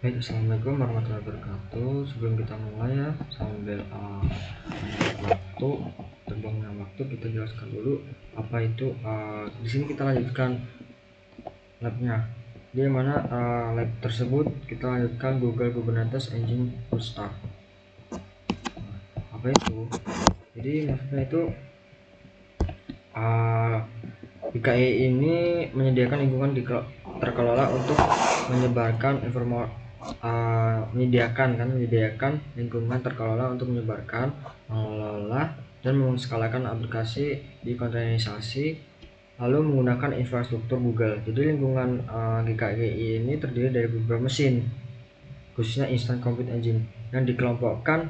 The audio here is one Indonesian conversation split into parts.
Baik, assalamualaikum warahmatullahi wabarakatuh. Sebelum kita mulai ya, sambil terbangnya waktu, kita jelaskan dulu apa itu. Di sini kita lanjutkan labnya, di mana lab tersebut kita lanjutkan Google Kubernetes Engine Bootstrap. Apa itu? Jadi maksudnya itu GKE ini menyediakan lingkungan terkelola untuk menyebarkan informasi, menyediakan lingkungan terkelola untuk menyebarkan, mengelola, dan menskalakan aplikasi di kontainerisasi, lalu menggunakan infrastruktur Google. Jadi lingkungan GKE ini terdiri dari beberapa mesin, khususnya Instant Compute Engine, yang dikelompokkan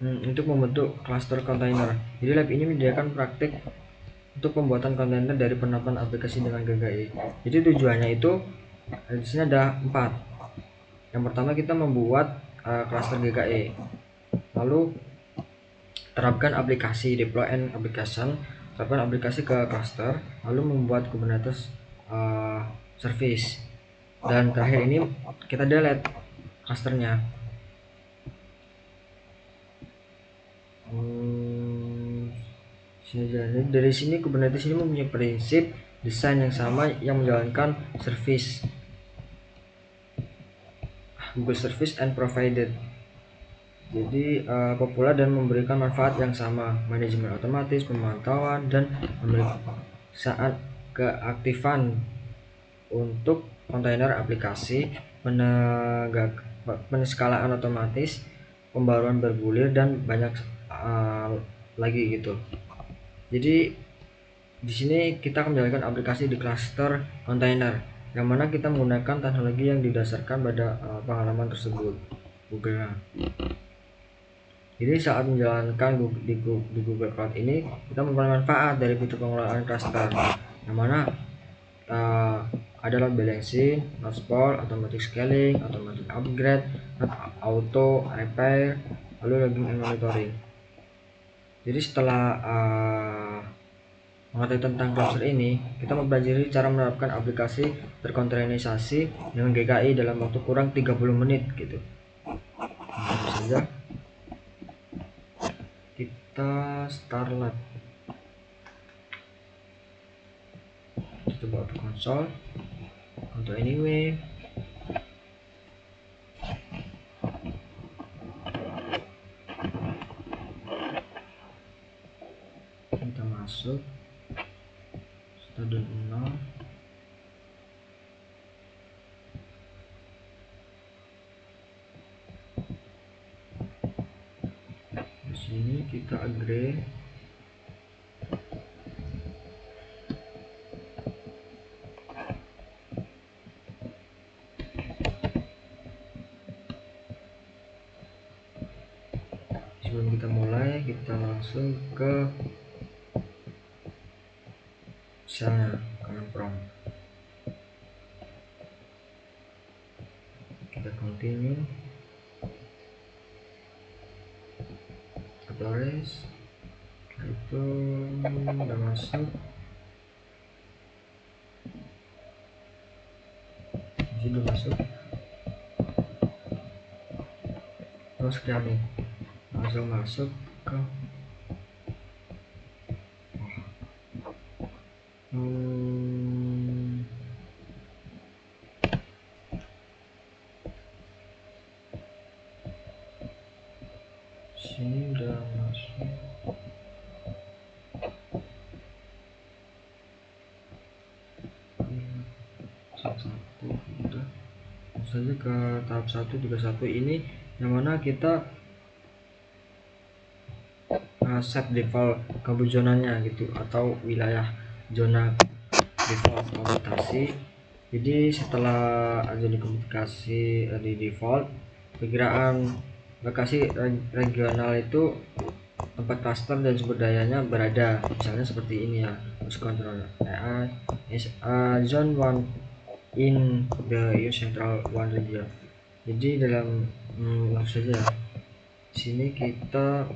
untuk membentuk cluster kontainer. Jadi lab ini menyediakan praktik untuk pembuatan kontainer dari penataan aplikasi dengan GKE. Jadi tujuannya itu di sini ada 4. Yang pertama, kita membuat cluster GKE, lalu terapkan aplikasi, deploy and application, terapkan aplikasi ke cluster, lalu membuat Kubernetes service, dan terakhir ini kita delete clusternya. Dari sini Kubernetes ini mempunyai prinsip desain yang sama yang menjalankan service Google Service and Provided. Jadi populer dan memberikan manfaat yang sama, manajemen otomatis, pemantauan, dan pemeriksaan keaktifan untuk kontainer aplikasi, penskalaan otomatis, pembaruan bergulir, dan banyak lagi gitu. Jadi di sini kita akan menjalankan aplikasi di cluster kontainer, yang mana kita menggunakan teknologi yang didasarkan pada pengalaman tersebut Google. Jadi saat menjalankan di Google Cloud ini, kita memperoleh manfaat dari fitur pengelolaan cluster, yang mana ada load balancing, load support, automatic scaling, automatic upgrade, auto repair, lalu logging and monitoring. Jadi setelah mengetahui tentang cluster ini, kita mempelajari cara menerapkan aplikasi terkontainerisasi dengan GKE dalam waktu kurang 30 menit gitu. Langsung saja kita start lab. Kita coba auto console untuk anyway. Kita masuk stadion 0. Di sini kita agree. Sebelum kita mulai, kita langsung ke shellnya, command prompt. Kita continue, authorize, itu udah masuk. Ini udah masuk. Terus kami langsung masuk ke sini udah masuk. Satu udah saja ke tahap 1.31 ini, yang mana kita set default kabut zonanya gitu, atau wilayah zona default komputasi. Jadi setelah zona komputasi di default, perkiraan lokasi regional itu tempat cluster dan sumber dayanya berada, misalnya seperti ini ya, host control AI is zone 1 in the US Central 1 region. Jadi dalam langsung saja sini kita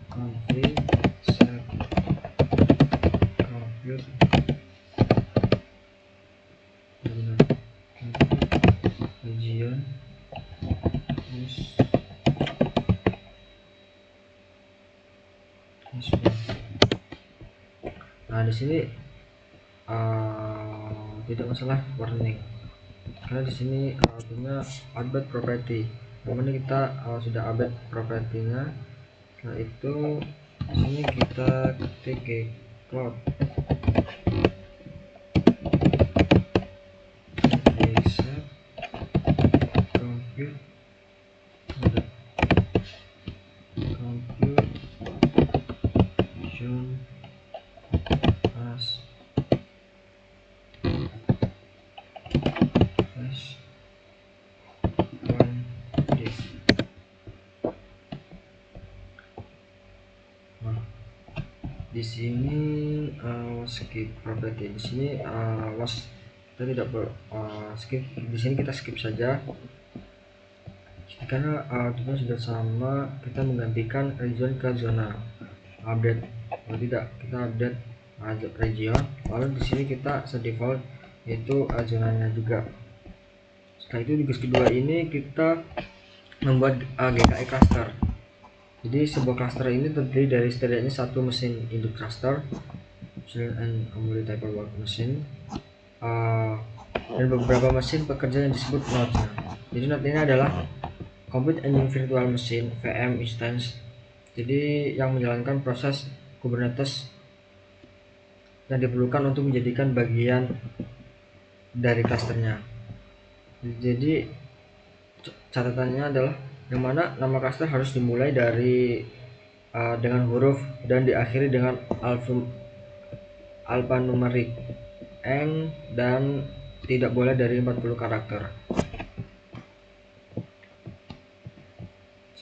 config set Nah di sini tidak masalah warning, karena di sini punya update property, namanya kita sudah update propertinya. Setelah itu di sini kita ketik cloud reset compute compute as one disk. Nah, di sini skip property, di sini loss kita tidak perlu skip, di sini kita skip saja karena outputnya sudah sama. Kita menggantikan region ke zona, update kalau tidak kita update region, lalu di sini kita default yaitu zonanya juga. Setelah itu di guys kedua ini kita membuat GKI cluster. Jadi sebuah cluster ini terdiri dari setidaknya satu mesin induk cluster and multiple work machine dan beberapa mesin pekerja yang disebut node-nya. Jadi node ini adalah Compute Engine Virtual Machine VM Instance, jadi yang menjalankan proses Kubernetes yang diperlukan untuk menjadikan bagian dari clusternya. Jadi catatannya adalah yang mana nama cluster harus dimulai dari dengan huruf dan diakhiri dengan alphanumerik N dan tidak boleh dari 40 karakter.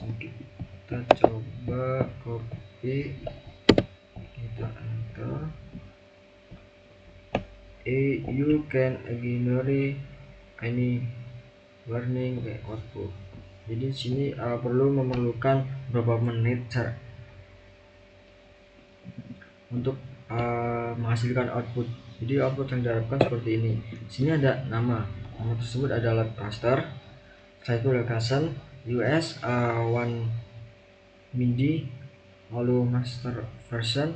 Kita coba copy, kita enter. You can ignore any warning output. Jadi di sini perlu memerlukan beberapa menit untuk menghasilkan output. Jadi output yang diharapkan seperti ini. Di sini ada nama tersebut adalah cluster. Setelah itu location US 1 MIDI, lalu master version,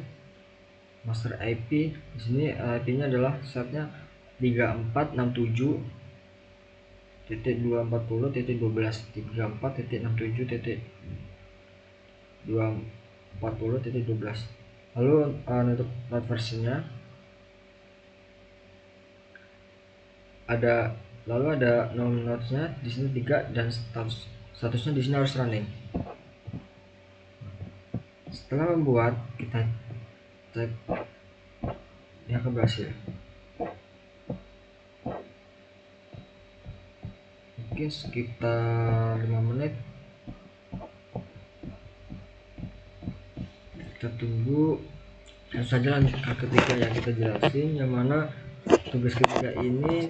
master IP. Di sini IP-nya adalah setnya 34.240.240.240.12. Lalu untuk node versionnya ada, lalu ada nom node-nya di sini 3 dan statusnya di sini harus running. Setelah membuat, kita cek ini akan berhasil. Mungkin sekitar 5 menit. Kita tunggu. Langsung saja lanjut ke ketiga yang kita jelasin, yang mana tugas ketiga ini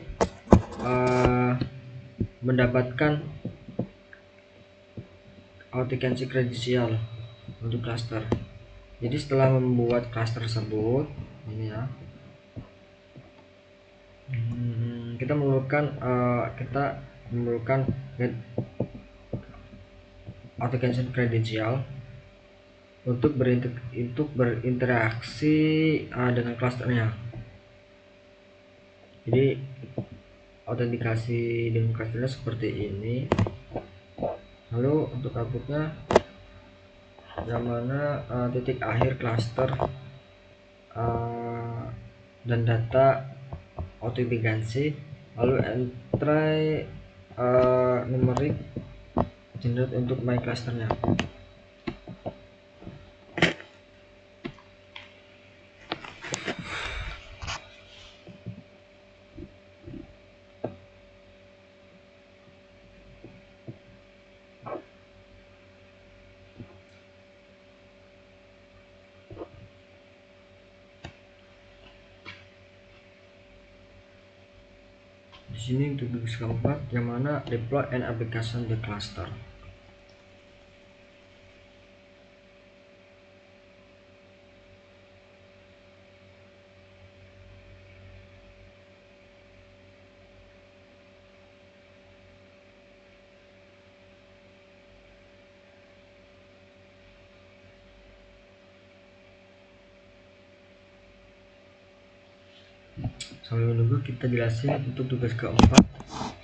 mendapatkan authentication kredensial untuk cluster. Jadi setelah membuat cluster tersebut ini ya, kita memerlukan authentication kredensial untuk berinteraksi dengan clusternya. Jadi autentikasi dengan clusternya seperti ini. Lalu untuk outputnya yang mana titik akhir cluster dan data autentikasi, lalu entry numerik generate untuk my clusternya. Di sini untuk tugas keempat yang mana deploy and application the cluster. Sambil menunggu, kita jelasin untuk tugas keempat.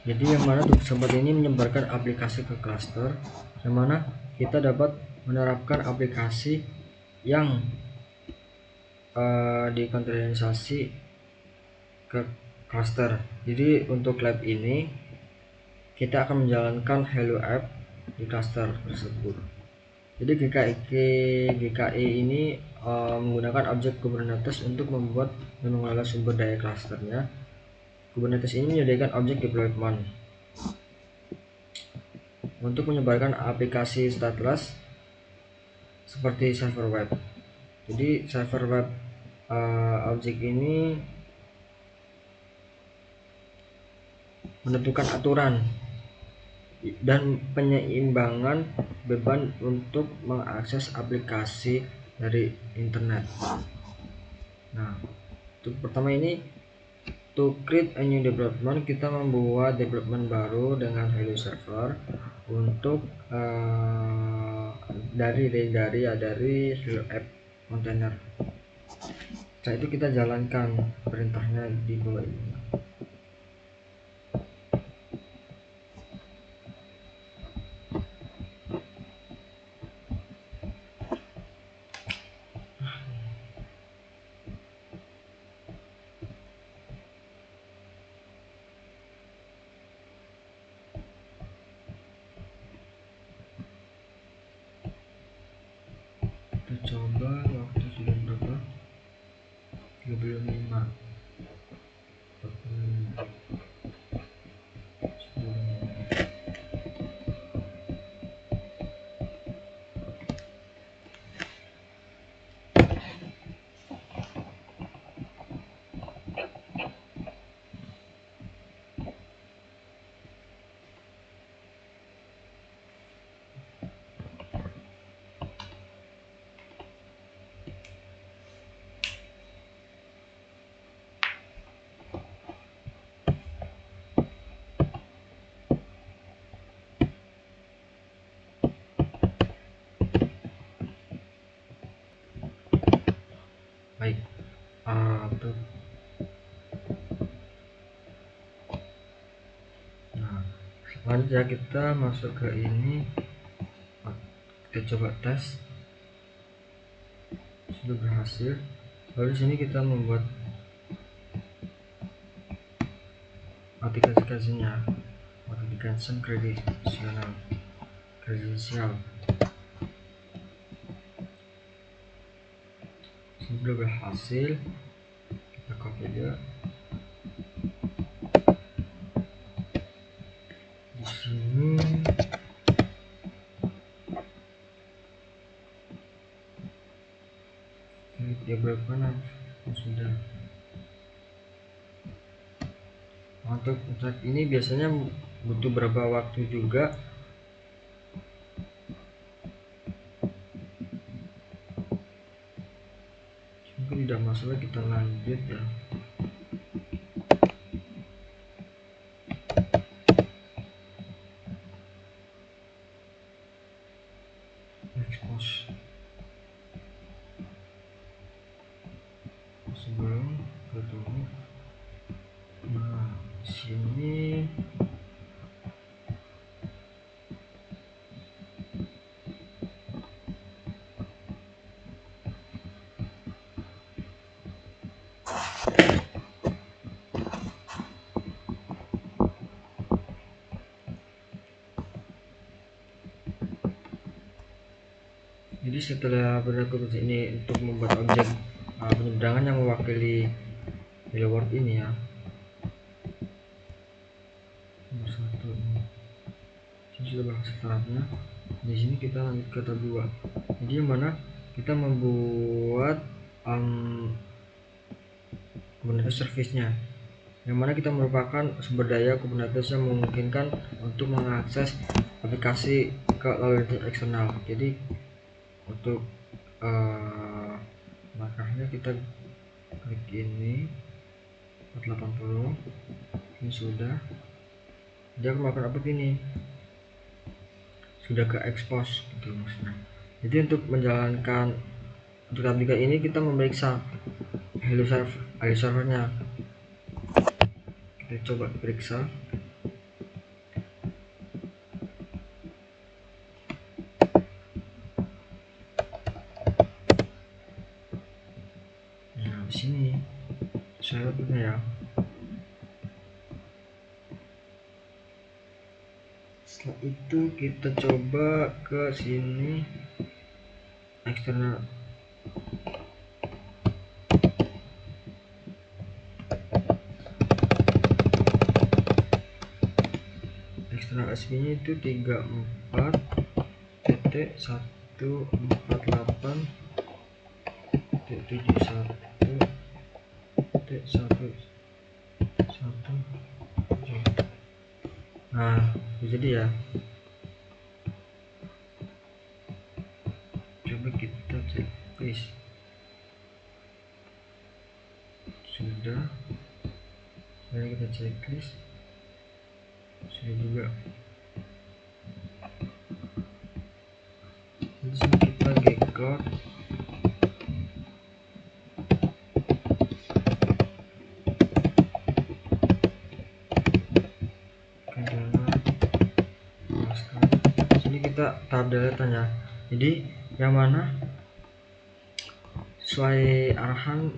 Jadi yang mana tugas keempat ini menyebarkan aplikasi ke klaster, yang mana kita dapat menerapkan aplikasi yang dikontainerisasi ke klaster. Jadi untuk lab ini kita akan menjalankan Hello App di klaster tersebut. Jadi GKI ini menggunakan objek Kubernetes untuk membuat dan mengelola sumber daya klasternya. Kubernetes ini menyediakan objek deployment untuk menyebarkan aplikasi stateless seperti server web. Jadi server web objek ini menentukan aturan dan penyeimbangan beban untuk mengakses aplikasi dari internet. Nah, untuk pertama ini, to create a new development, kita membuat development baru dengan Hello Server untuk dari Hello App container. Setelah itu kita jalankan perintahnya di bawah ini. Kita coba waktu sudah berapa? 35. Baik, nah selanjutnya kita masuk ke ini, kita coba tes, sudah berhasil. Lalu di sini kita membuat aplikasinya, authentication kredensial. Sudah berhasil, kita copy aja di sini. Dia berapa sudah. Untuk ini biasanya butuh berapa waktu juga. Mungkin tidak masalah, kita lanjut ya. Expose sebelum ketemu. Nah, di sini jadi setelah berlaku ini untuk membuat objek penyeberangan yang mewakili hello world ini ya, nomor 1 ini sudah berhasil syaratnya. Di sini kita lanjut ke tab 2. Jadi yang mana kita membuat Kubernetes service-nya, yang mana kita merupakan sumber daya Kubernetes yang memungkinkan untuk mengakses aplikasi ke lalu lintas eksternal. Jadi untuk langkahnya kita klik ini 480, ini sudah, dia akan melakukan apa ini, sudah ke expose gitu maksudnya. Jadi untuk menjalankan untuk tab 3 ini kita memeriksa hello servernya. Kita coba periksa. Nah, di sini saya punya ya. Setelah itu kita coba ke sini eksternal. Eksternal SP-nya itu 34.148.71.11. Nah, jadi ya. Coba kita cek, please. Sudah. Mari kita checklist. Sudah juga. Di sini kita G-cloud. Sini kita tahap deletanya. Jadi yang mana sesuai arahan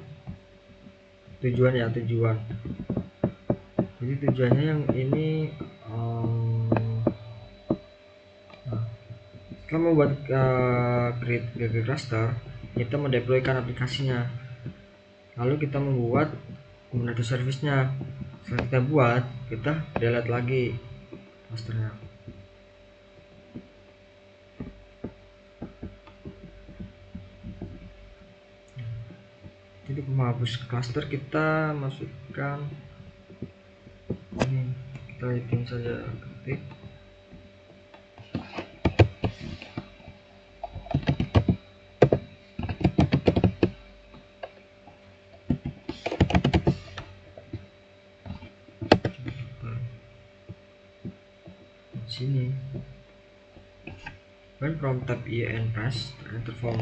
tujuan ya, tujuan. Jadi tujuannya yang ini setelah membuat create GG cluster, kita mendeploykan aplikasinya, lalu kita membuat Kubernetes service-nya. Setelah kita buat, kita delete lagi clusternya. Jadi menghapus cluster, kita masukkan ini, kita typing saja, ketik sini when from tab IEN press enter form.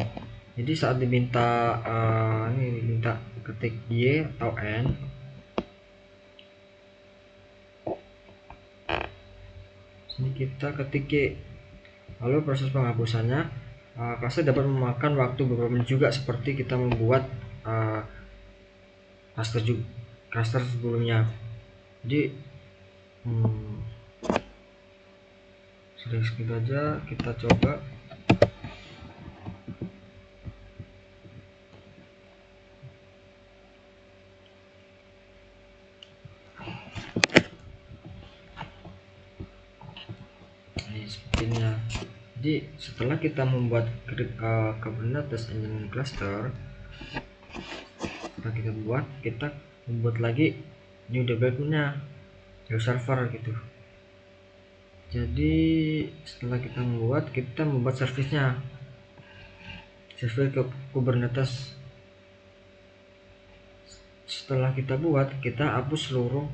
Jadi saat diminta ini diminta ketik Y atau N, sini kita ketik Y. Lalu proses penghapusannya, cluster dapat memakan waktu beberapa menit juga seperti kita membuat cluster sebelumnya. Jadi sudah segitu aja, kita coba. Ini sepertinya. Jadi setelah kita membuat Kubernetes Engine Cluster, setelah kita membuat lagi new development-nya, new server gitu. Jadi setelah kita membuat service-nya, service ke Kubernetes. Setelah kita buat, kita hapus seluruh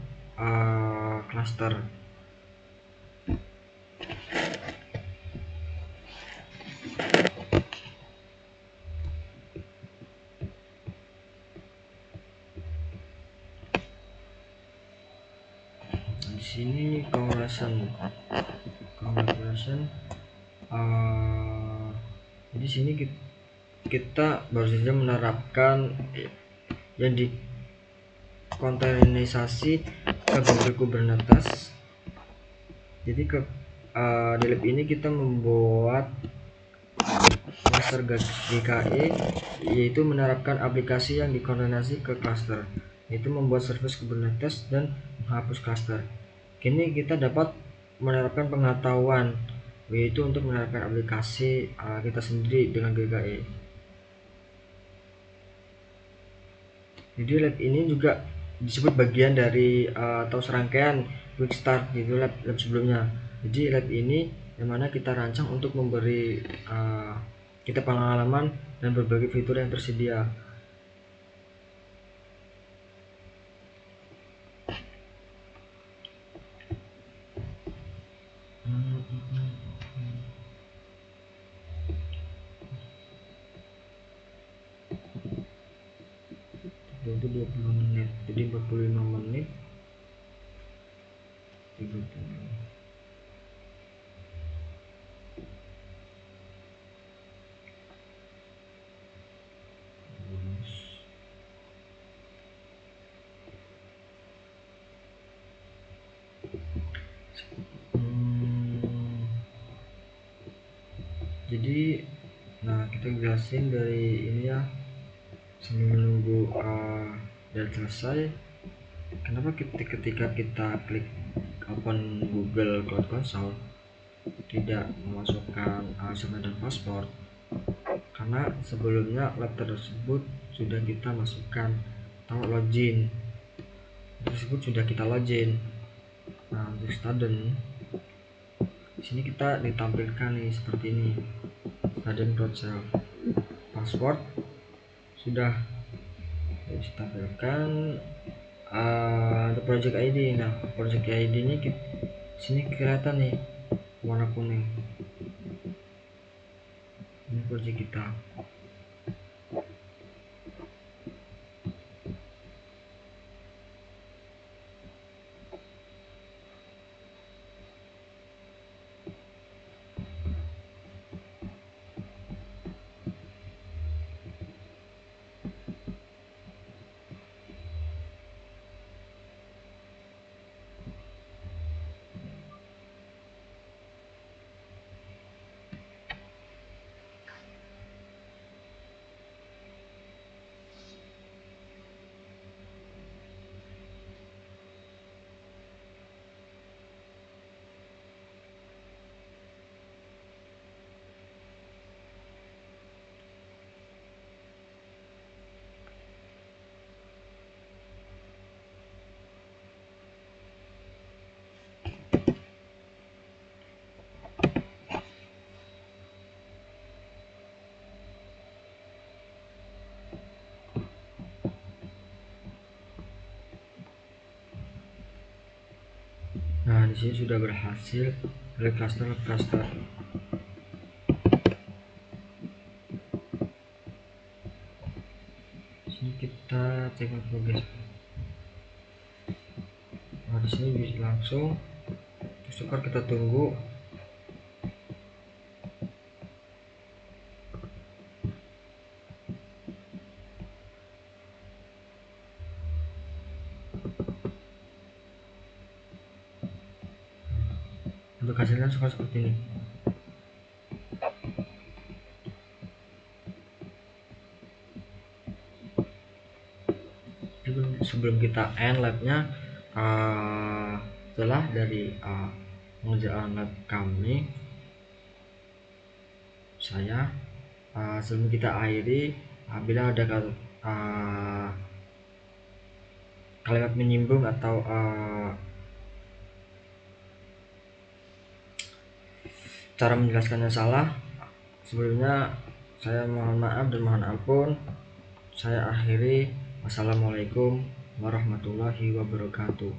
cluster. Di sini conversion. Di sini kita baru saja menerapkan yang di kontainerisasi ke Google Kubernetes. Jadi di lab ini kita membuat cluster GKE, yaitu menerapkan aplikasi yang dikoordinasi ke cluster, yaitu membuat service Kubernetes dan menghapus cluster. Kini kita dapat menerapkan pengetahuan, yaitu untuk menerapkan aplikasi kita sendiri dengan GKE. Jadi lab ini juga disebut bagian dari atau serangkaian quick start di lab sebelumnya. Jadi lab ini yang mana kita rancang untuk memberi kita pengalaman dan berbagai fitur yang tersedia. Itu 20 menit, jadi 45 menit. Jadi kita jelasin dari ini ya, sambil menunggu dan selesai. Kenapa ketika kita klik open Google Cloud Console tidak memasukkan username dan password? Karena sebelumnya lab tersebut sudah kita masukkan atau login tersebut sudah kita login. Nah, untuk student di sini kita ditampilkan nih seperti ini, student browser, password sudah ditampilkan. Untuk project ID, nah project ID ini sini kelihatan nih warna kuning, ini project kita. Nah, di sini sudah berhasil oleh cluster. Sini kita cek progress. Nah, di sini bisa langsung syukur, kita tunggu. Untuk hasilnya seperti ini. Sebelum kita end labnya, setelah dari pengerjaan lab kami, saya sebelum kita akhiri, bila ada kalimat menyinggung atau cara menjelaskannya salah, sebelumnya saya mohon maaf dan mohon ampun. Saya akhiri. Wassalamualaikum warahmatullahi wabarakatuh.